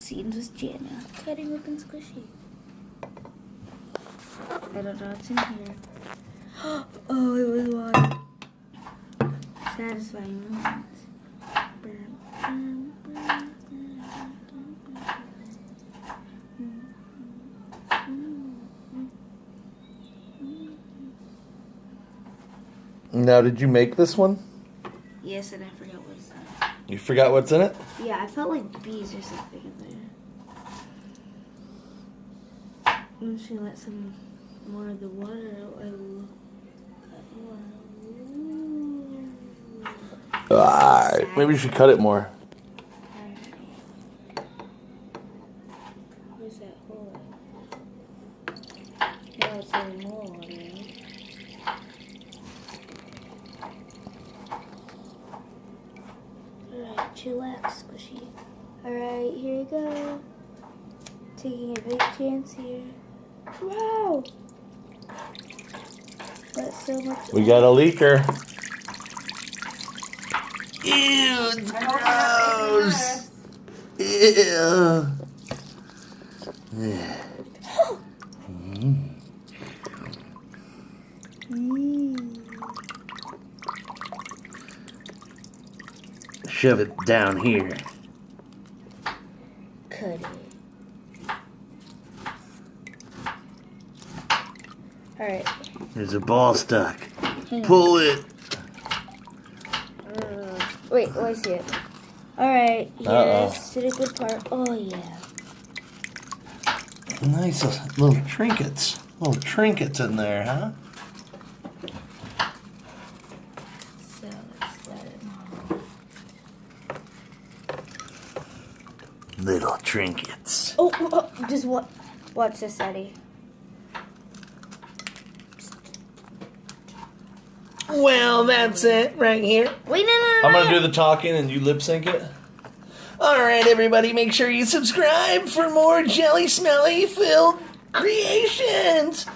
Scenes with Jana. Cutting open squishy. I don't know what's in here. Oh, it was water. Satisfying moments. Now, did you make this one? Yes, and I forgot what's in it. You forgot what's in it? Yeah, I felt like bees or something in there. I'm just gonna let some more of the water out. Maybe you should cut it more. Where's that hole? Now it's getting more water. Alright, chillax, squishy. Alright, here you go. Taking a big chance here. Wow! That's so much. We got a leaker. Ew, it's gross. Ew. Shove it down here. Cut it. Alright. There's a ball stuck. Hang on. Pull it. Wait, I see it. Alright, here's to the good part. Oh, yeah. Nice little trinkets. Little trinkets in there, huh? So, let's let it know. Little trinkets. Oh, just watch this, Eddie. Well, that's it right here. Wait, no. I'm going to do the talking and you lip sync it. All right, everybody, make sure you subscribe for more jelly smelly filled creations.